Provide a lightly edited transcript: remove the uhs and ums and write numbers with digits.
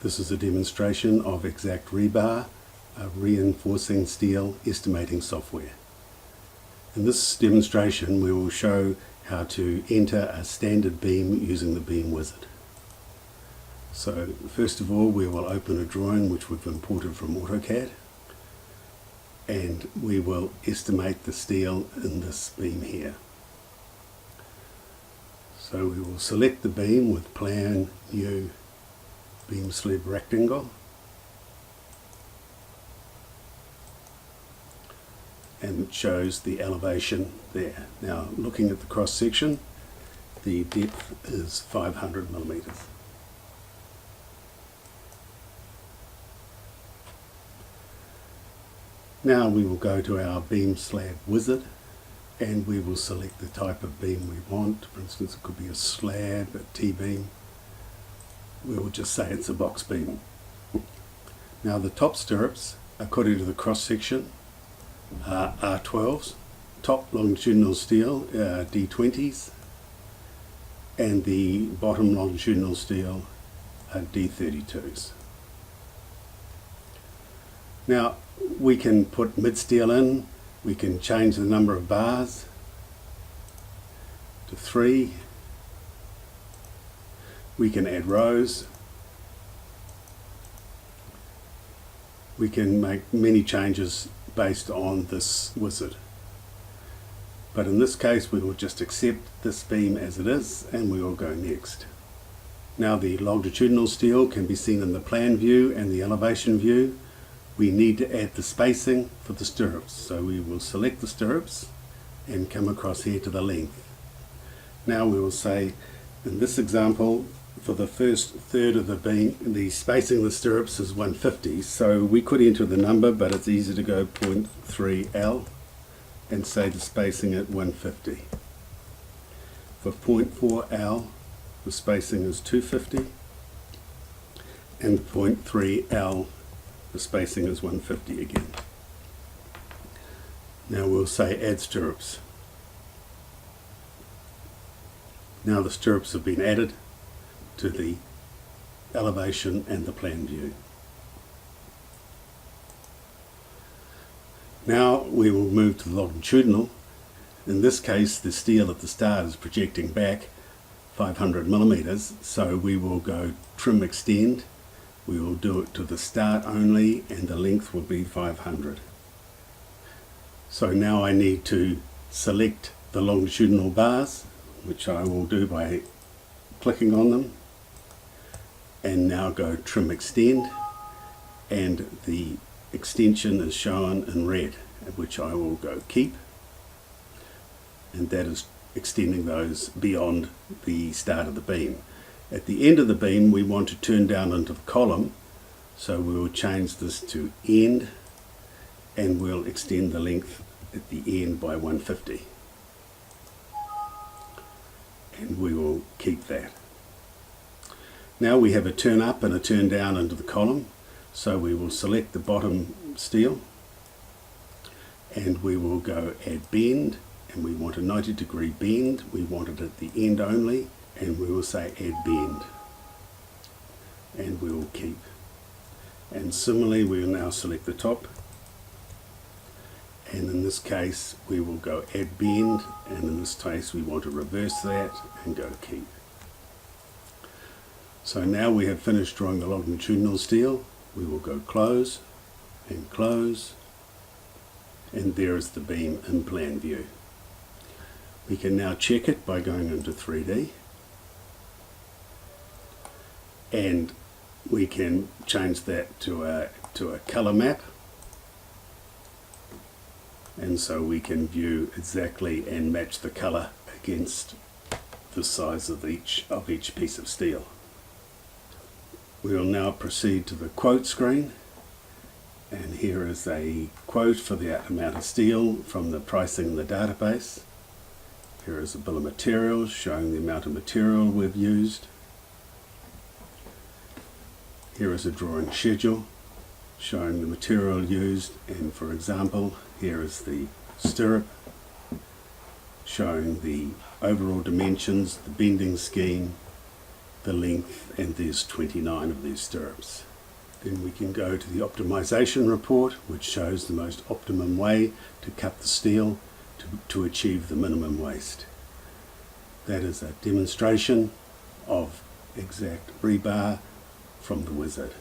This is a demonstration of Exact Rebar, a reinforcing steel estimating software. In this demonstration we will show how to enter a standard beam using the Beam Wizard. So first of all we will open a drawing which we've imported from AutoCAD, and we will estimate the steel in this beam here. So we will select the beam with Plan, New, Beam Slab Rectangle, and it shows the elevation there. Now looking at the cross section, the depth is 500 millimeters. Now we will go to our Beam Slab Wizard and we will select the type of beam we want. For instance, it could be a slab, a T-beam. We will just say it's a box beam. Now the top stirrups, according to the cross section, are R12s, top longitudinal steel D20s, and the bottom longitudinal steel are D32s. Now we can put mid steel in, we can change the number of bars to 3, we can add rows, we can make many changes based on this wizard. But in this case we will just accept this beam as it is and we will go next. Now the longitudinal steel can be seen in the plan view and the elevation view. We need to add the spacing for the stirrups, so we will select the stirrups and come across here to the length. Now we will say in this example for the first third of the beam the spacing of the stirrups is 150, so we could enter the number, but it's easy to go 0.3 L and say the spacing at 150. For 0.4 L the spacing is 250, and 0.3 L the spacing is 150 again. Now we'll say add stirrups. Now the stirrups have been added to the elevation and the plan view. Now we will move to the longitudinal. In this case the steel at the start is projecting back 500 millimeters, so we will go trim extend. We will do it to the start only and the length will be 500. So now I need to select the longitudinal bars, which I will do by clicking on them, and now go trim extend, and the extension is shown in red, which I will go keep, and that is extending those beyond the start of the beam. At the end of the beam we want to turn down into the column, so we will change this to end and we'll extend the length at the end by 150, and we will keep that. Now we have a turn up and a turn down into the column, so we will select the bottom steel and we will go add bend, and we want a 90-degree bend. We want it at the end only, and we will say add bend and we will keep. And similarly we will now select the top, and in this case we will go add bend, and in this case we want to reverse that and go keep. So now we have finished drawing the longitudinal steel. We will go close, and there is the beam in plan view. We can now check it by going into 3D, and we can change that to a color map, and so we can view exactly and match the color against the size of each piece of steel. We will now proceed to the quote screen, and here is a quote for the amount of steel from the pricing in the database. Here is a bill of materials showing the amount of material we've used. Here is a drawing schedule showing the material used, and for example here is the stirrup showing the overall dimensions, the bending scheme, the length, and there's 29 of these stirrups. Then we can go to the optimization report, which shows the most optimum way to cut the steel to achieve the minimum waste. That is a demonstration of Exact Rebar from the Wizard.